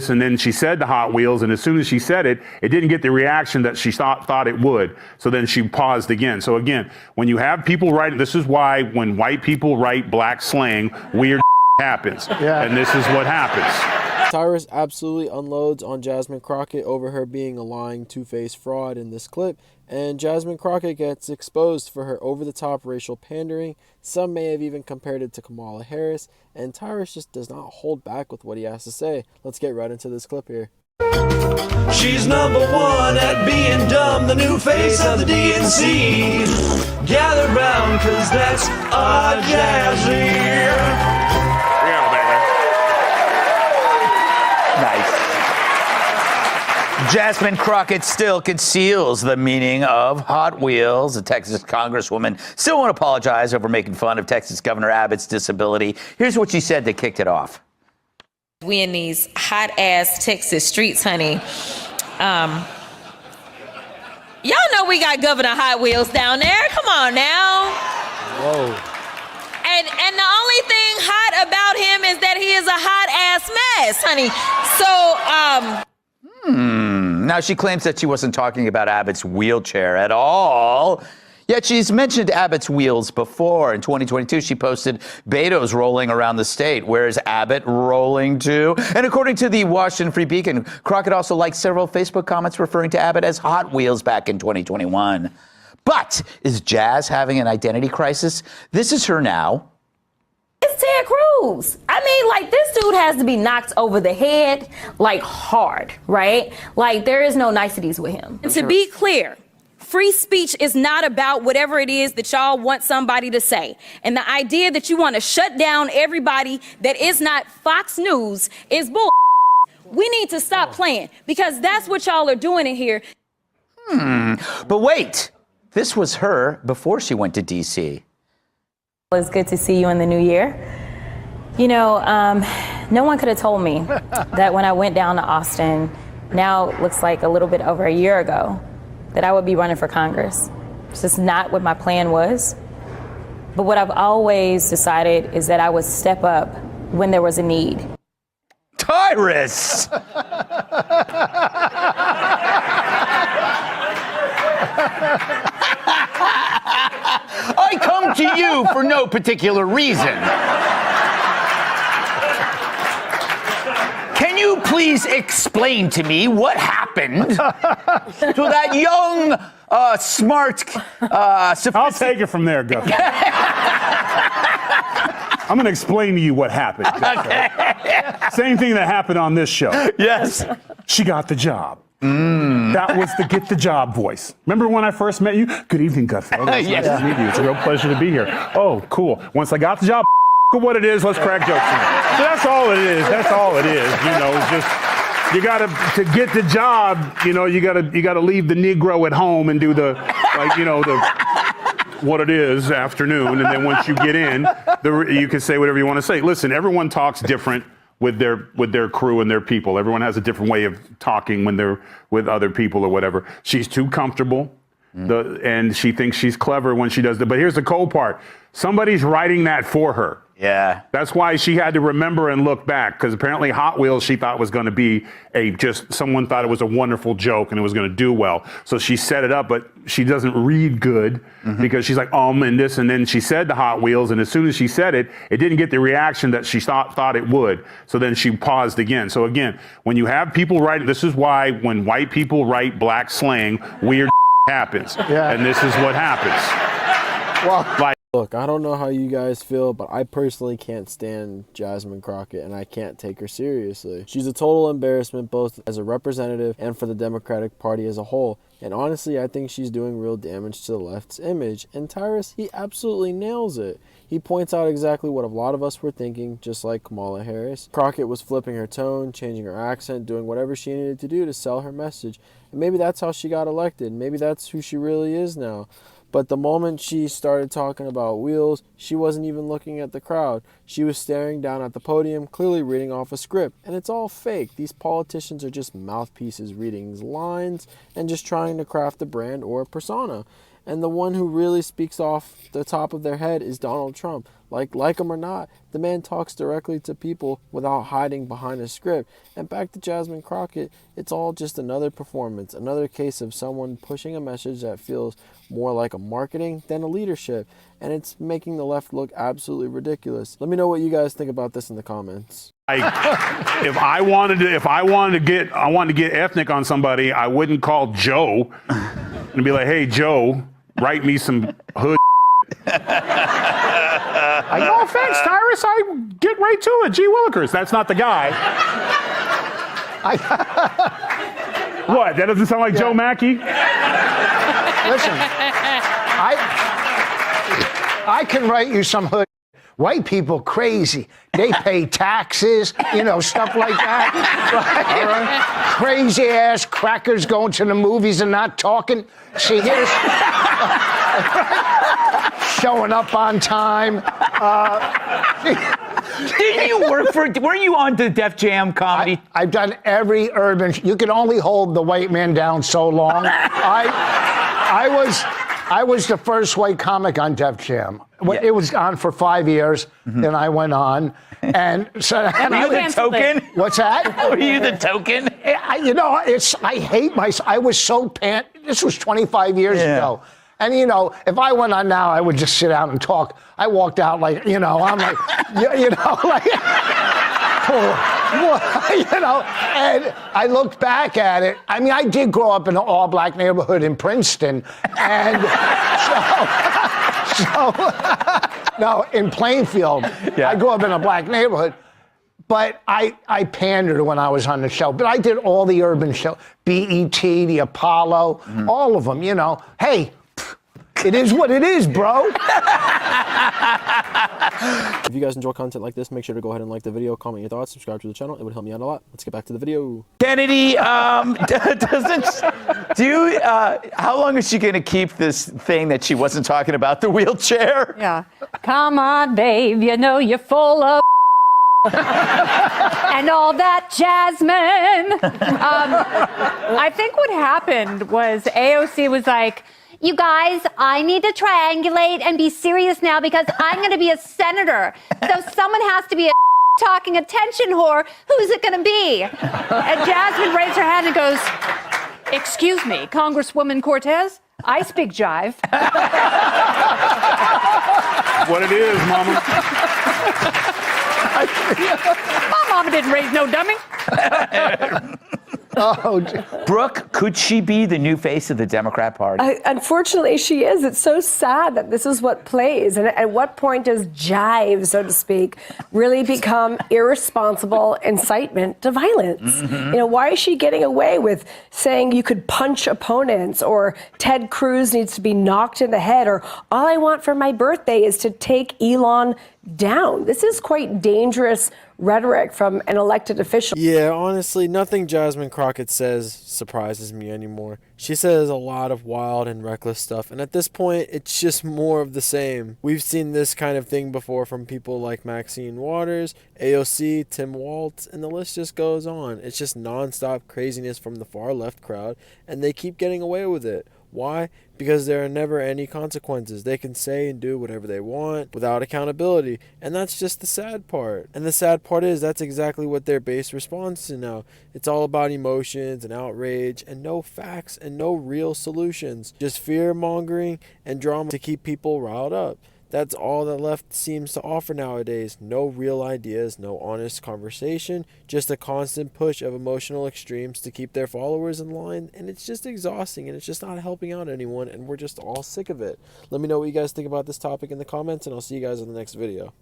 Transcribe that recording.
And then she said the Hot Wheels, and as soon as she said it, it didn't get the reaction that she thought it would. So then she paused again. So again, when you have people write, this is why when white people write black slang, weird happens. Yeah. And this is what happens. Tyrus absolutely unloads on Jasmine Crockett over her being a lying, two-faced fraud in this clip, and Jasmine Crockett gets exposed for her over-the-top racial pandering. Some may have even compared it to Kamala Harris, and Tyrus just does not hold back with what he has to say. Let's get right into this clip here. She's number one at being dumb, the new face of the DNC. Gather round, cause that's our Jasmine. Nice. Jasmine Crockett still conceals the meaning of Hot Wheels. The Texas Congresswoman still won't apologize over making fun of Texas Governor Abbott's disability. Here's what she said that kicked it off. We in these hot-ass Texas streets, honey. Y'all know we got Governor Hot Wheels down there. Come on now. Whoa. And the only thing hot about him is that he is a hot-ass mess, honey. So, Now, she claims that she wasn't talking about Abbott's wheelchair at all. Yet she's mentioned Abbott's wheels before. In 2022, she posted Beto's rolling around the state. Where is Abbott rolling to? And according to the Washington Free Beacon, Crockett also liked several Facebook comments referring to Abbott as Hot Wheels back in 2021. But is Jazz having an identity crisis? This is her now. It's Ted Cruz. I mean, like, this dude has to be knocked over the head, like, hard, right? Like, there is no niceties with him. And to be clear, free speech is not about whatever it is that y'all want somebody to say. And the idea that you want to shut down everybody that is not Fox News is bull. We need to stop playing, because that's what y'all are doing in here. But wait, this was her before she went to D.C. It's good to see you in the new year. You know, no one could have told me that when I went down to Austin, now it looks like a little bit over a year ago, that I would be running for Congress. It's just not what my plan was. But what I've always decided is that I would step up when there was a need. Tyrus! I come to you for no particular reason. Can you please explain to me what happened to that young, smart, I'll take it from there, Gus. I'm going to explain to you what happened. Okay. Same thing that happened on this show. Yes. She got the job. That was the get the job voice. Remember when I first met you? Good evening, Gutfeld. It's Yes. nice to meet you. It's a real pleasure to be here. Oh, cool. Once I got the job, what it is, let's crack jokes. So that's all it is. That's all it is. You know, just you gotta to get the job. You know, you gotta leave the Negro at home and do the what it is afternoon, and then once you get in, you can say whatever you want to say. Listen, everyone talks different with their crew and their people. Everyone has a different way of talking when they're with other people or whatever. She's too comfortable, and she thinks she's clever when she does that. But here's the cold part. Somebody's writing that for her. Yeah. That's why she had to remember and look back, because apparently Hot Wheels she thought was going to be someone thought it was a wonderful joke and it was going to do well. So she set it up, but she doesn't read good because she's like, and this, and then she said the Hot Wheels, and as soon as she said it, it didn't get the reaction that she thought it would. So then she paused again. So again, when you have people write, this is why when white people write black slang, weird happens. Yeah. And this is what happens. Well, look, I don't know how you guys feel, but I personally can't stand Jasmine Crockett, and I can't take her seriously. She's a total embarrassment, both as a representative and for the Democratic Party as a whole. And honestly, I think she's doing real damage to the left's image. And Tyrus, he absolutely nails it. He points out exactly what a lot of us were thinking, just like Kamala Harris. Crockett was flipping her tone, changing her accent, doing whatever she needed to do to sell her message. And maybe that's how she got elected. Maybe that's who she really is now. But the moment she started talking about wheels, she wasn't even looking at the crowd. She was staring down at the podium, clearly reading off a script. And it's all fake. These politicians are just mouthpieces reading lines and just trying to craft a brand or a persona. And the one who really speaks off the top of their head is Donald Trump. Like him or not, the man talks directly to people without hiding behind a script. And back to Jasmine Crockett, it's all just another performance, another case of someone pushing a message that feels more like a marketing than a leadership. And it's making the left look absolutely ridiculous. Let me know what you guys think about this in the comments. If I wanted to get ethnic on somebody, I wouldn't call Joe and be like, "Hey, Joe, write me some hood." No offense, Tyrus. I get right to it. Gee Willikers. That's not the guy. What? That doesn't sound like Joe Mackey? Listen, I can write you some hood. White people crazy. They pay taxes, stuff like that. Right? All right. Crazy ass crackers going to the movies and not talking. See, here's showing up on time. Did you work were you on the Def Jam comedy? I've done every urban. You can only hold the white man down so long. I was the first white comic on Def Jam. Yeah. It was on for 5 years, then I went on, and so. Were you the token? What's that? Were you the token? I hate myself. I was so This was 25 years ago. And, if I went on now, I would just sit down and talk. I walked out like, I'm like, like, and I looked back at it. I mean, I did grow up in an all-black neighborhood in Princeton. And no, in Plainfield. Yeah. I grew up in a black neighborhood. But I pandered when I was on the show. But I did all the urban shows, BET, the Apollo, all of them, Hey, it is what it is, bro. If you guys enjoy content like this, make sure to go ahead and like the video, comment your thoughts, subscribe to the channel. It would help me out a lot. Let's get back to the video. Kennedy doesn't do. How long is she going to keep this thing that she wasn't talking about, the wheelchair? Yeah. Come on, babe. You're full of and all that, Jasmine. I think what happened was AOC was like, you guys, I need to triangulate and be serious now because I'm going to be a senator. So someone has to be a talking attention whore. Who's it going to be? And Jasmine raised her hand and goes, excuse me, Congresswoman Cortez, I speak jive. What it is, Mama. My mama didn't raise no dummy. Brooke, could she be the new face of the Democrat Party? Unfortunately, she is. It's so sad that this is what plays. And at what point does jive, so to speak, really become irresponsible incitement to violence? Why is she getting away with saying you could punch opponents, or Ted Cruz needs to be knocked in the head, or all I want for my birthday is to take Elon down? This is quite dangerous rhetoric from an elected official. Yeah, honestly, nothing Jasmine Crockett says surprises me anymore. She says a lot of wild and reckless stuff, and at this point, it's just more of the same. We've seen this kind of thing before from people like Maxine Waters, AOC, Tim Walz, and the list just goes on. It's just nonstop craziness from the far left crowd, and they keep getting away with it. Why? Because there are never any consequences. They can say and do whatever they want without accountability. And that's just the sad part. And the sad part is that's exactly what their base responds to now. It's all about emotions and outrage and no facts and no real solutions. Just fear-mongering and drama to keep people riled up. That's all that left seems to offer nowadays. No real ideas, no honest conversation, just a constant push of emotional extremes to keep their followers in line, and it's just exhausting, and it's just not helping out anyone, and we're just all sick of it. Let me know what you guys think about this topic in the comments, and I'll see you guys in the next video.